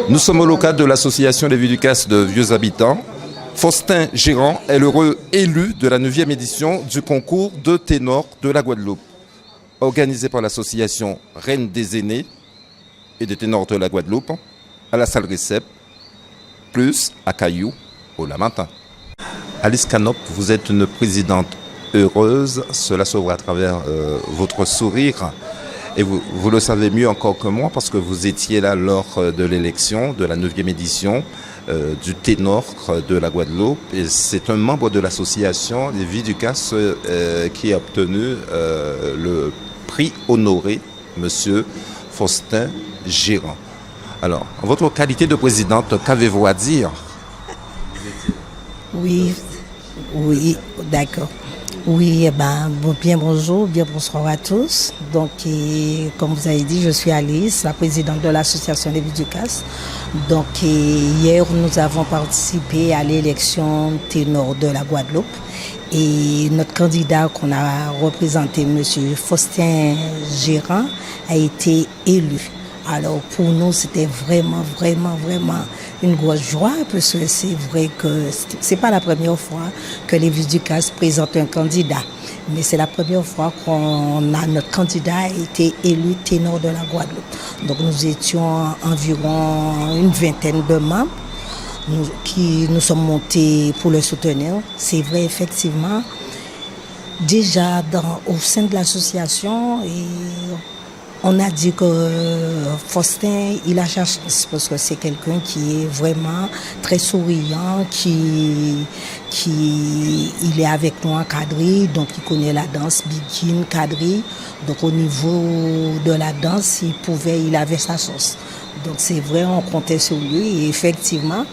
Nous sommes au local de l'association des Vieux-du-Casse de Vieux Habitants. Faustin Gérant est l'heureux élu de la 9e édition du concours de ténor de la Guadeloupe, organisé par l'association Reine des Aînés et des ténors de la Guadeloupe, à la salle Récep, plus à Caillou, au Lamentin. Alice Canop, vous êtes une présidente heureuse, cela se voit à travers votre sourire. Et vous le savez mieux encore que moi parce que vous étiez là lors de l'élection de la 9e édition du ténor de la Guadeloupe. Et c'est un membre de l'association des Vieux-du-Casse qui a obtenu le prix honoré, Monsieur Faustin Gérant. Alors, en votre qualité de présidente, qu'avez-vous à dire? Oui, d'accord. Oui, bien bonjour, bien bonsoir à tous. Donc, comme vous avez dit, je suis Alice, la présidente de l'association des Vieux-du-Casse. Donc, hier, nous avons participé à l'élection ténor de la Guadeloupe. Et notre candidat qu'on a représenté, M. Faustin Gérant, a été élu. Alors pour nous, c'était vraiment une grosse joie parce que c'est vrai que c'est pas la première fois que les Vieux-du-Casse présentent un candidat. Mais c'est la première fois notre candidat a été élu ténor de la Guadeloupe. Donc nous étions environ une vingtaine de membres nous sommes montés pour le soutenir. C'est vrai, effectivement, déjà au sein de l'association, on a dit que Faustin, il a cherché parce que c'est quelqu'un qui est vraiment très souriant, il est avec nous en quadrille, donc il connaît la danse bikini, quadrille. Donc au niveau de la danse, il avait sa sauce. Donc c'est vrai, on comptait sur lui et effectivement,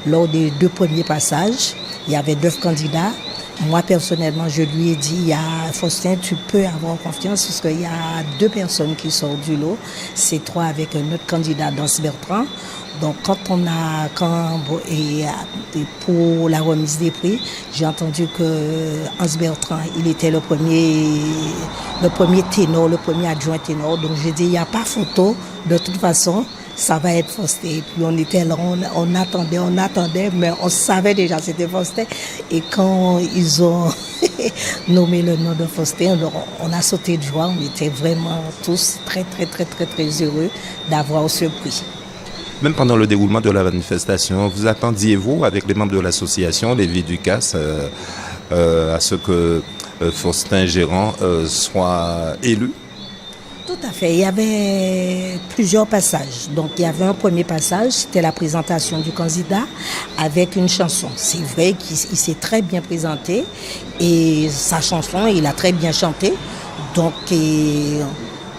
lors des 2 premiers passages, il y avait 9 candidats. Moi, personnellement, je lui ai dit, Faustin, tu peux avoir confiance parce qu'il y a 2 personnes qui sortent du lot. C'est 3 avec un autre candidat, Danse Bertrand. Donc, pour la remise des prix, j'ai entendu que Hans Bertrand, il était le premier ténor, le premier adjoint ténor. Donc, j'ai dit, il n'y a pas photo, de toute façon. Ça va être Faustin. Et puis on était là, on attendait, mais on savait déjà que c'était Faustin. Et quand ils ont nommé le nom de Faustin, on a sauté de joie. On était vraiment tous très heureux d'avoir ce prix. Même pendant le déroulement de la manifestation, vous attendiez-vous avec les membres de l'association, les Vieux-du-Casse, à ce que Faustin Gérant soit élu? Tout à fait. Il y avait plusieurs passages. Donc, il y avait un premier passage, c'était la présentation du candidat avec une chanson. C'est vrai qu'il s'est très bien présenté et sa chanson, il a très bien chanté. Donc,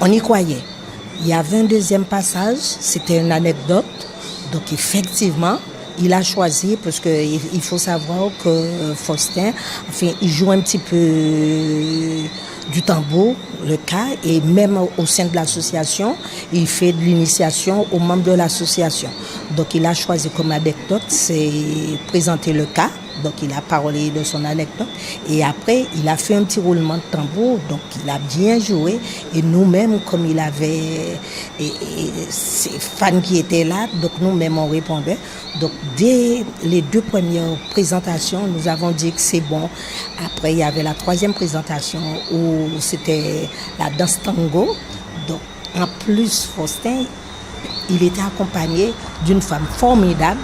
on y croyait. Il y avait un deuxième passage, c'était une anecdote. Donc, effectivement, il a choisi parce qu'il faut savoir que Faustin, il joue un petit peu du tambour, le cas, et même au sein de l'association, il fait de l'initiation aux membres de l'association. Donc il a choisi comme anecdote, c'est présenter le cas. Donc il a parlé de son anecdote et après il a fait un petit roulement de tambour, donc il a bien joué et nous-mêmes comme il avait ces fans qui étaient là, donc nous-mêmes on répondait. Donc dès les 2 premières présentations, nous avons dit que c'est bon. Après il y avait la 3e présentation où c'était la danse tango. Donc en plus Faustin, il était accompagné d'une femme formidable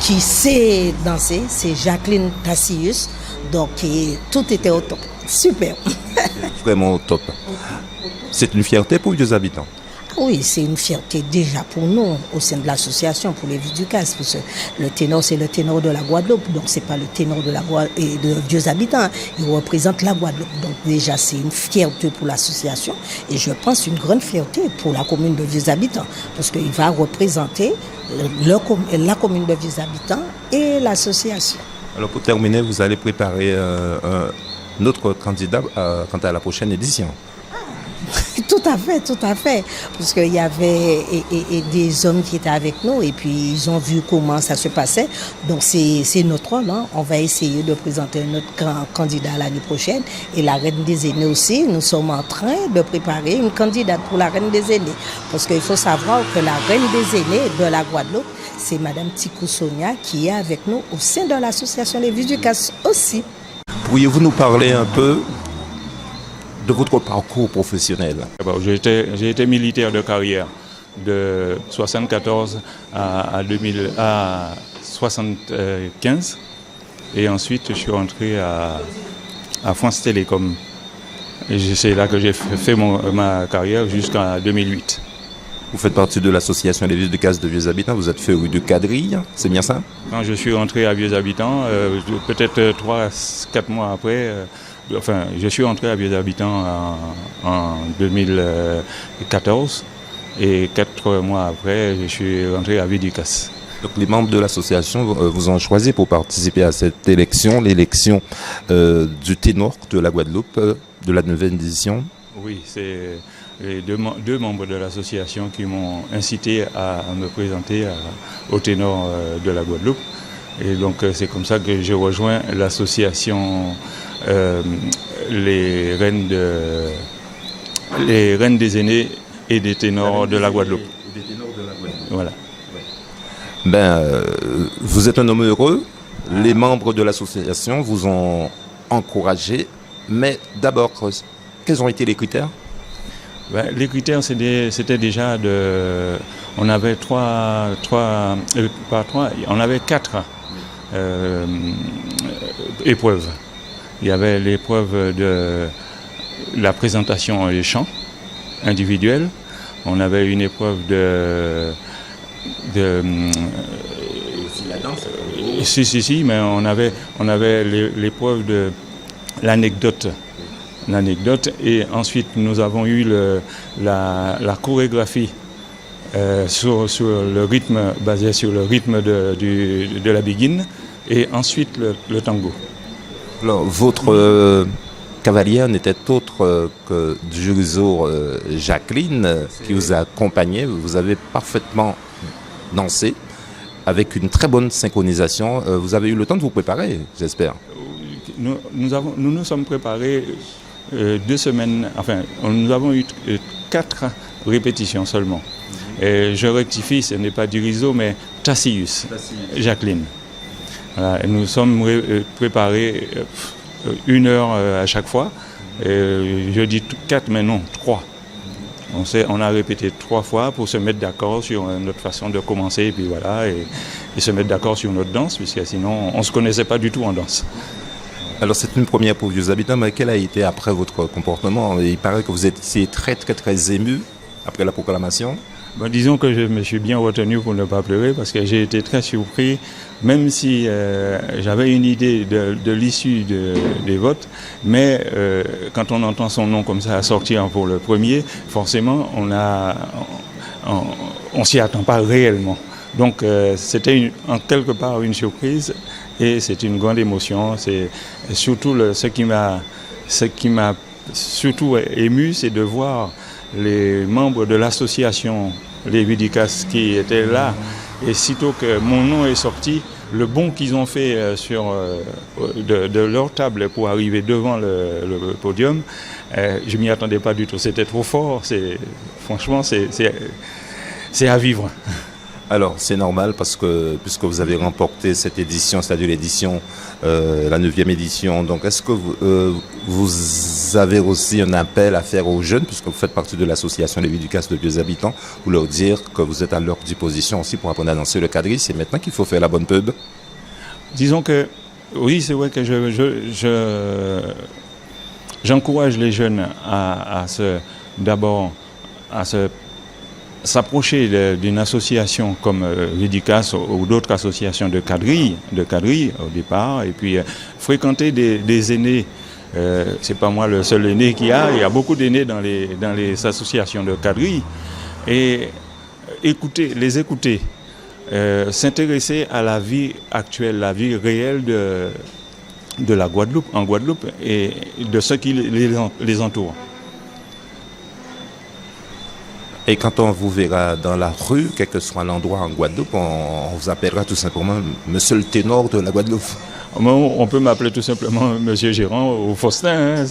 qui sait danser, c'est Jacqueline Tassius. Donc tout était au top. Super. Vraiment au top. C'est une fierté pour les Vieux Habitants. Oui, c'est une fierté déjà pour nous, au sein de l'association, pour les Vieux-du-Casse, parce que le ténor, c'est le ténor de la Guadeloupe, donc c'est pas le ténor de la Guadeloupe et de Vieux Habitants, il représente la Guadeloupe. Donc déjà, c'est une fierté pour l'association et je pense une grande fierté pour la commune de Vieux Habitants, parce qu'il va représenter la commune de Vieux Habitants et l'association. Alors pour terminer, vous allez préparer un autre candidat quant à la prochaine édition. Tout à fait, tout à fait. Parce qu'il y avait des hommes qui étaient avec nous et puis ils ont vu comment ça se passait. Donc c'est notre rôle. Hein. On va essayer de présenter notre candidat l'année prochaine. Et la Reine des Aînés aussi, nous sommes en train de préparer une candidate pour la Reine des Aînés. Parce qu'il faut savoir que la Reine des Aînés de la Guadeloupe, c'est Madame Tikou Sonia qui est avec nous au sein de l'association Les Vies du Casse aussi. Pourriez-vous nous parler un peu de votre parcours professionnel? J'ai été militaire de carrière de 1974 à 1975 et ensuite je suis rentré à France Télécom. Et c'est là que j'ai fait ma carrière jusqu'en 2008. Vous faites partie de l'association Les Vies du Casse de Vieux Habitants, vous êtes fait rue de Quadrille, c'est bien ça? Quand je suis rentré à Vieux Habitants, peut-être 3-4 mois après, je suis entré à Vieux Habitants en 2014 et 4 mois après, je suis rentré à Vieux du Casse. Donc les membres de l'association vous ont choisi pour participer à cette élection, l'élection du ténor de la Guadeloupe, de la 9e édition. Oui, c'est les deux membres de l'association qui m'ont incité à me présenter au ténor de la Guadeloupe. Et donc c'est comme ça que j'ai rejoint l'association les reines des aînés et des ténors de la Guadeloupe. Voilà. Vous êtes un homme heureux. Les membres de l'association vous ont encouragé. Mais d'abord, quels ont été les critères? Les critères, c'était déjà on avait on avait 4 épreuves. Il y avait l'épreuve de la présentation et chant individuel. On avait une épreuve de la danse. Si, mais on avait l'épreuve de l'anecdote. Et ensuite nous avons eu la chorégraphie sur le rythme, basé sur le rythme de la biguine, et ensuite le tango. Alors, votre cavalière n'était autre que Djurizo Jacqueline qui vous a accompagné. Vous avez parfaitement dansé avec une très bonne synchronisation. Vous avez eu le temps de vous préparer, j'espère. Nous sommes préparés 2 semaines, nous avons eu 4 répétitions seulement. Et je rectifie, ce n'est pas Djurizo, mais Tassius Jacqueline. Voilà, et nous sommes préparés 1 heure à chaque fois. Et je dis 4, mais non, 3. On a répété 3 fois pour se mettre d'accord sur notre façon de commencer, et puis voilà, et se mettre d'accord sur notre danse, puisque sinon on ne se connaissait pas du tout en danse. Alors c'est une première pour Vieux Habitants, mais quel a été après votre comportement? Il paraît que vous étiez très très très ému après la proclamation. Disons que je me suis bien retenu pour ne pas pleurer, parce que j'ai été très surpris, même si j'avais une idée de l'issue des votes, mais quand on entend son nom comme ça à sortir pour le premier, forcément on s'y attend pas réellement. Donc c'était en quelque part une surprise et c'est une grande émotion. C'est surtout ce qui m'a surtout ému, c'est de voir les membres de l'association Les Vies du Casse qui étaient là, et sitôt que mon nom est sorti, le bond qu'ils ont fait de leur table pour arriver devant le podium, je m'y attendais pas du tout. C'était trop fort. Franchement, c'est à vivre. Alors, c'est normal parce que, puisque vous avez remporté cette édition, c'est-à-dire l'édition, la 9e édition, donc est-ce que vous avez aussi un appel à faire aux jeunes, puisque vous faites partie de l'association Les Vies du Casse de Vieux Habitants, pour leur dire que vous êtes à leur disposition aussi pour apprendre à danser le quadrille? C'est maintenant qu'il faut faire la bonne pub. Disons que, oui, c'est vrai que j'encourage les jeunes à s'approcher d'une association comme Vies du Casse ou d'autres associations de quadrille au départ, et puis fréquenter des aînés. C'est pas moi le seul aîné il y a beaucoup d'aînés dans les associations de quadrille, et les écouter, s'intéresser à la vie actuelle, la vie réelle en Guadeloupe, et de ceux qui les entourent. Et quand on vous verra dans la rue, quel que soit l'endroit en Guadeloupe, on vous appellera tout simplement Monsieur le ténor de la Guadeloupe. On peut m'appeler tout simplement Monsieur Gérant ou Faustin,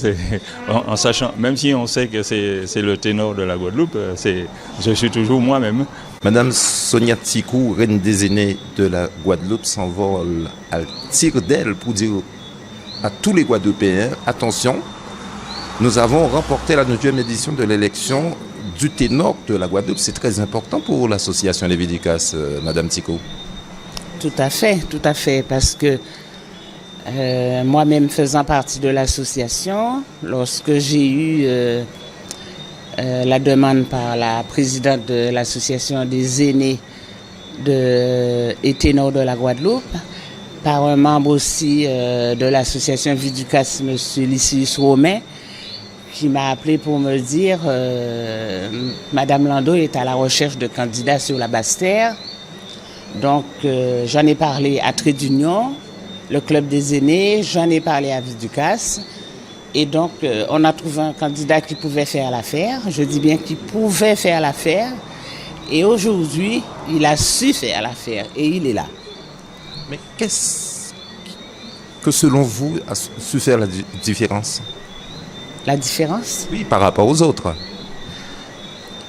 en sachant, même si on sait que c'est le ténor de la Guadeloupe, je suis toujours moi-même. Madame Sonia Tsikou, reine des aînés de la Guadeloupe, s'envole à tire d'aile pour dire à tous les Guadeloupéens, attention, nous avons remporté la 9e édition de l'élection du ténor de la Guadeloupe. C'est très important pour l'association Les Vies-du-Casse, Madame Tsikou. Tout à fait, parce que moi-même faisant partie de l'association, lorsque j'ai eu la demande par la présidente de l'association des aînés et ténors de la Guadeloupe, par un membre aussi de l'association Vies-du-Casse, M. Lycius Romain, qui m'a appelé pour me dire Madame Lando est à la recherche de candidats sur la Basse-Terre. Donc j'en ai parlé à Trait d'Union, le club des aînés, j'en ai parlé à Vies-du-Casse. Et donc on a trouvé un candidat qui pouvait faire l'affaire. Je dis bien qu'il pouvait faire l'affaire. Et aujourd'hui, il a su faire l'affaire et il est là. Mais qu'est-ce que selon vous a su faire la différence? La différence? Oui, par rapport aux autres.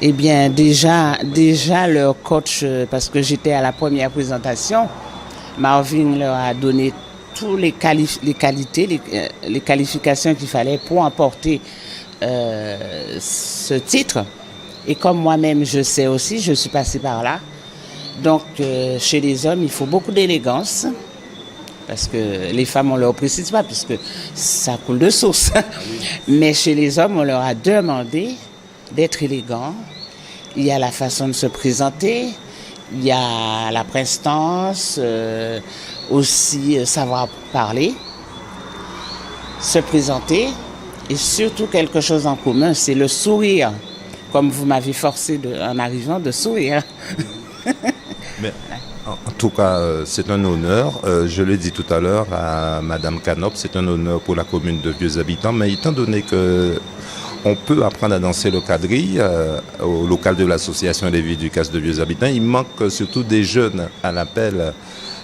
Eh bien, déjà leur coach, parce que j'étais à la première présentation, Marvin leur a donné toutes les qualités, les qualifications qu'il fallait pour emporter ce titre. Et comme moi-même, je sais aussi, je suis passée par là. Donc, chez les hommes, il faut beaucoup d'élégance. Parce que les femmes, on ne leur précise pas, puisque ça coule de source. Mais chez les hommes, on leur a demandé d'être élégants. Il y a la façon de se présenter, il y a la prestance, aussi savoir parler, se présenter, et surtout quelque chose en commun, c'est le sourire. Comme vous m'avez forcé en arrivant de sourire. Mais, en tout cas, c'est un honneur. Je l'ai dit tout à l'heure à Madame Canop, c'est un honneur pour la commune de Vieux-Habitants. Mais étant donné qu'on peut apprendre à danser le quadrille au local de l'association des Vies-du-Casse de Vieux-Habitants, il manque surtout des jeunes à l'appel.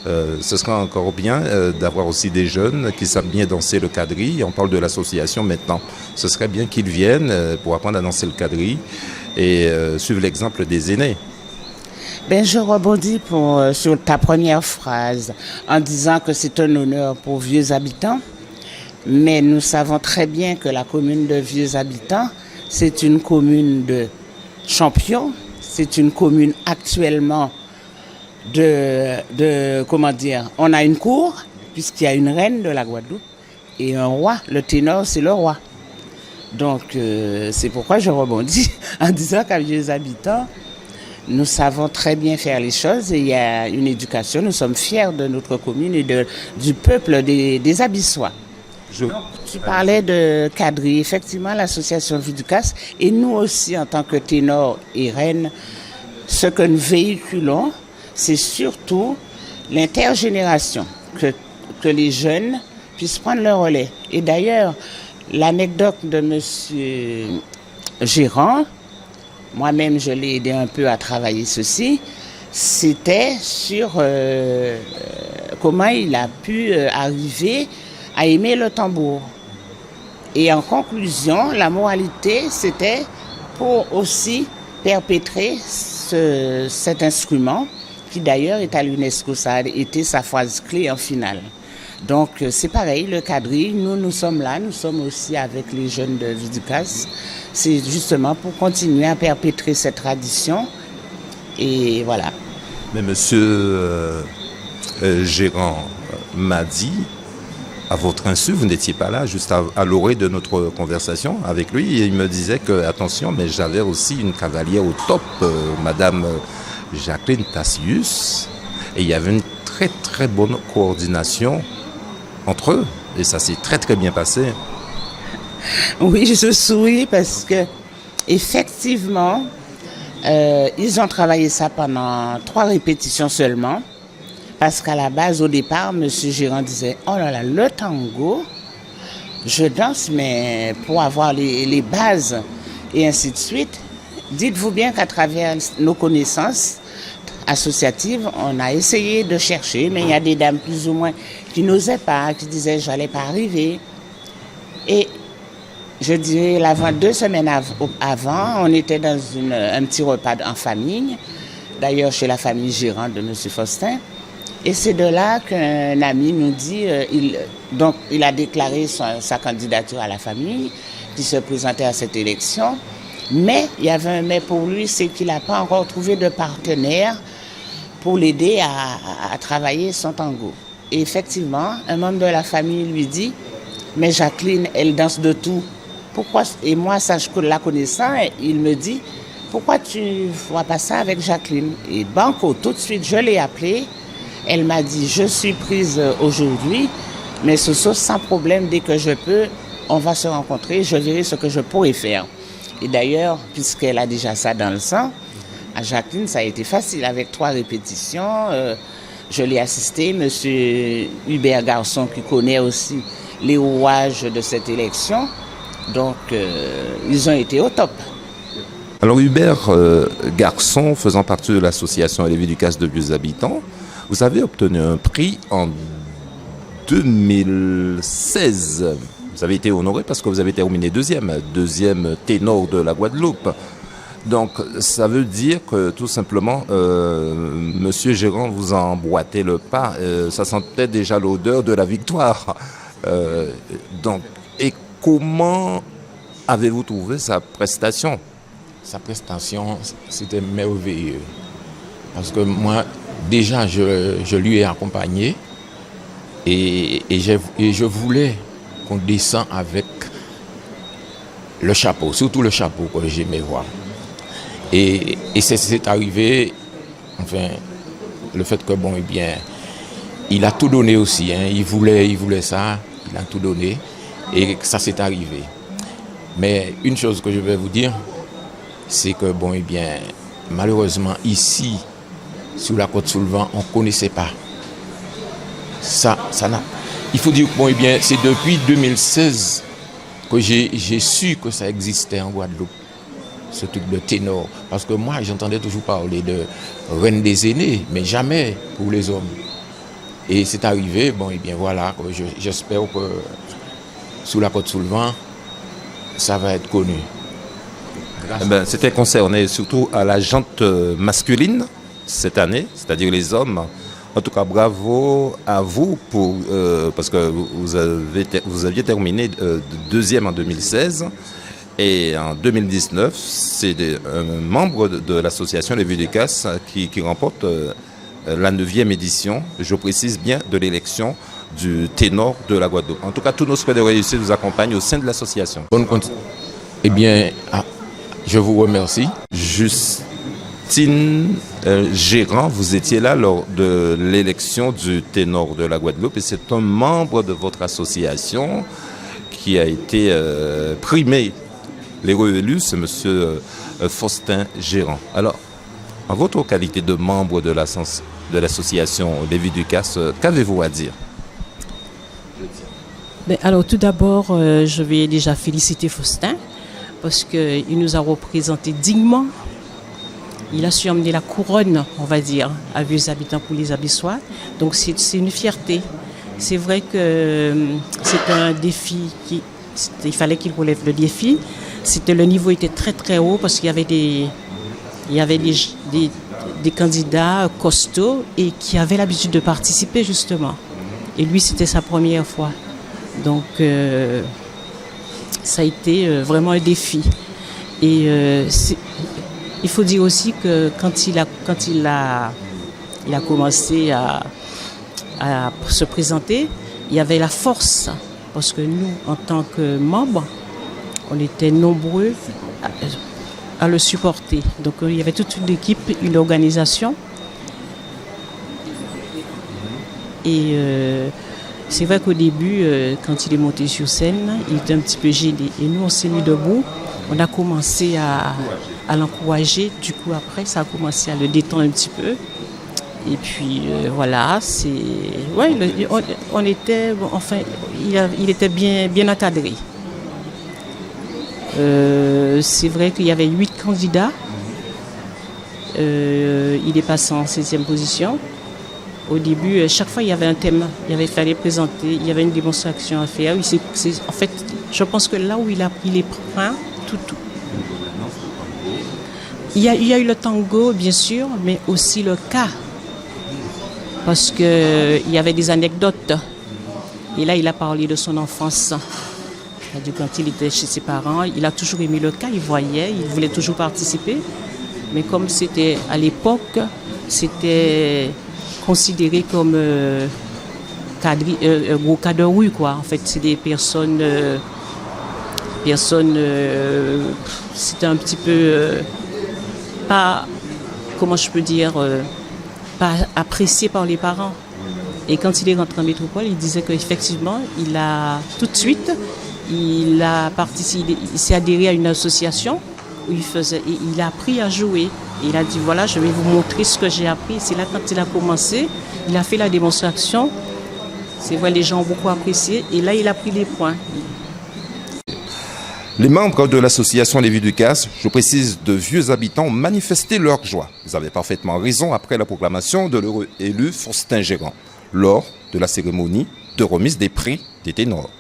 Ce sera encore bien d'avoir aussi des jeunes qui savent bien danser le quadrille. On parle de l'association maintenant. Ce serait bien qu'ils viennent pour apprendre à danser le quadrille et suivre l'exemple des aînés. Je rebondis sur ta première phrase en disant que c'est un honneur pour Vieux-Habitants, mais nous savons très bien que la commune de Vieux-Habitants, c'est une commune de champions, c'est une commune actuellement on a une cour, puisqu'il y a une reine de la Guadeloupe et un roi, le ténor c'est le roi. Donc c'est pourquoi je rebondis en disant qu'à Vieux-Habitants, nous savons très bien faire les choses et il y a une éducation. Nous sommes fiers de notre commune et du peuple des Abyssois. Donc, tu parlais de quadrille. Effectivement, l'association Vies-du-Casse et nous aussi en tant que ténor et reine, ce que nous véhiculons, c'est surtout l'intergénération, que les jeunes puissent prendre le relais. Et d'ailleurs, l'anecdote de M. Gérant, moi-même, je l'ai aidé un peu à travailler ceci. C'était sur comment il a pu arriver à aimer le tambour. Et en conclusion, la moralité, c'était pour aussi perpétrer cet instrument, qui d'ailleurs est à l'UNESCO. Ça a été sa phrase clé en finale. Donc c'est pareil, le quadrille, nous sommes là, nous sommes aussi avec les jeunes de Vies-du-Casse. C'est justement pour continuer à perpétrer cette tradition. Et voilà. Mais monsieur Gérant m'a dit, à votre insu, vous n'étiez pas là, juste à l'orée de notre conversation avec lui, et il me disait que, attention, mais j'avais aussi une cavalière au top, Madame Jacqueline Tassius, et il y avait une très très bonne coordination entre eux, et ça s'est très très bien passé. Oui, je souris parce que effectivement, ils ont travaillé ça pendant 3 répétitions seulement, parce qu'à la base, au départ, M. Gérant disait « Oh là là, le tango, je danse, mais pour avoir les bases, et ainsi de suite. » dites-vous bien qu'à travers nos connaissances associatives, on a essayé de chercher, mais il y a des dames plus ou moins qui n'osaient pas, qui disaient j'allais pas arriver. Et je dirais 2 semaines avant, on était dans un petit repas en famille, d'ailleurs chez la famille Gérant de M. Faustin. Et c'est de là qu'un ami nous dit, il a déclaré sa candidature à la famille, qui se présentait à cette élection. Mais il y avait un mais pour lui, c'est qu'il n'a pas encore trouvé de partenaire pour l'aider à travailler son tango. Et effectivement, un membre de la famille lui dit, mais Jacqueline, elle danse de tout. Pourquoi? Et moi, ça, je la connaissant, il me dit, pourquoi tu ne vois pas ça avec Jacqueline? Et banco, tout de suite, je l'ai appelée. Elle m'a dit, je suis prise aujourd'hui, mais ce soit sans problème, dès que je peux, on va se rencontrer, je verrai ce que je pourrais faire. Et d'ailleurs, puisqu'elle a déjà ça dans le sang, à Jacqueline, ça a été facile avec 3 répétitions. Je l'ai assisté, M. Hubert Garçon, qui connaît aussi les rouages de cette élection. Donc, ils ont été au top. Alors Hubert Garçon, faisant partie de l'association Lévi Ducasse de Vieux Habitants, vous avez obtenu un prix en 2016. Vous avez été honoré parce que vous avez terminé deuxième ténor de la Guadeloupe. Donc ça veut dire que tout simplement, Monsieur Gérant vous a emboîté le pas. Ça sentait déjà l'odeur de la victoire. Donc, et comment avez-vous trouvé sa prestation? Sa prestation, c'était merveilleux. Parce que moi, déjà, je lui ai accompagné et je voulais qu'on descende avec le chapeau, surtout le chapeau que j'aimais voir. Et c'est arrivé, enfin, le fait que, bon, eh bien, il a tout donné aussi, hein, il voulait ça, il a tout donné, et ça s'est arrivé. Mais une chose que je vais vous dire, c'est que, bon, eh bien, malheureusement, ici, sur la Côte-sous-le-Vent, on ne connaissait pas. Ça n'a... Il faut dire que, bon, eh bien, c'est depuis 2016 que j'ai su que ça existait en Guadeloupe, ce truc de ténor. Parce que moi, j'entendais toujours parler de reine des aînés, mais jamais pour les hommes. Et c'est arrivé, bon, et bien voilà, j'espère que sous la Côte-sous-le-Vent, ça va être connu. C'était concerné surtout à la gente masculine cette année, c'est-à-dire les hommes. En tout cas, bravo à vous parce que vous aviez terminé deuxième en 2016 et en 2019, c'est un membre de l'association Lévi Ducasse qui remporte la 9e édition, je précise bien, de l'élection du ténor de la Guadeloupe. En tout cas, tous nos souhaits de réussite vous accompagnent au sein de l'association. Eh bien, je vous remercie. Justine Gérant, vous étiez là lors de l'élection du ténor de la Guadeloupe et c'est un membre de votre association qui a été primé. L'héros élu, c'est M. Faustin Gérant. Alors, en votre qualité de membre de l'association Lévi Ducasse, qu'avez-vous à dire? Alors, tout d'abord, je vais déjà féliciter Faustin parce qu'il nous a représentés dignement. Il a su emmener la couronne, on va dire, à Vieux Habitants pour les Abyssois. Donc, c'est une fierté. C'est vrai que c'est un défi il fallait qu'il relève le défi. Le niveau était très très haut parce qu'il y avait des candidats costauds et qui avaient l'habitude de participer justement. Et lui, c'était sa première fois. Donc, ça a été vraiment un défi. Et il faut dire aussi que quand il a commencé à se présenter, il y avait la force. Parce que nous, en tant que membres, on était nombreux à le supporter. Donc, il y avait toute une équipe, une organisation. Et c'est vrai qu'au début, quand il est monté sur scène, il était un petit peu gêné. Et nous, on s'est mis debout. On a commencé à l'encourager. Du coup, après, ça a commencé à le détendre un petit peu. Et puis, voilà, on était... Enfin, il était bien encadré. C'est vrai qu'il y avait 8 candidats. Il est passé en 16e position. Au début, chaque fois, il y avait un thème. Il fallait présenter, il y avait une démonstration à faire. En fait, je pense que là où il a pris les points, tout. Il y a eu le tango, bien sûr, mais aussi le cas. Parce qu'il y avait des anecdotes. Et là, il a parlé de son enfance. Quand il était chez ses parents, il a toujours aimé le cas, il voyait, il voulait toujours participer. Mais comme c'était à l'époque, c'était considéré comme un gros cas de rue, quoi. En fait, c'est des personnes c'était un petit peu pas, comment je peux dire, pas apprécié par les parents. Et quand il est rentré en métropole, il disait qu'effectivement, il a tout de suite, il s'est adhéré à une association où il a appris à jouer. Et il a dit voilà, je vais vous montrer ce que j'ai appris. C'est là quand il a commencé, il a fait la démonstration. C'est vrai, les gens ont beaucoup apprécié. Et là, il a pris les points. Les membres de l'association Les Vies du Casse, je précise de vieux habitants, ont manifesté leur joie. Ils avaient parfaitement raison après la proclamation de l'heureux élu Faustin Gérant, lors de la cérémonie de remise des prix des ténors.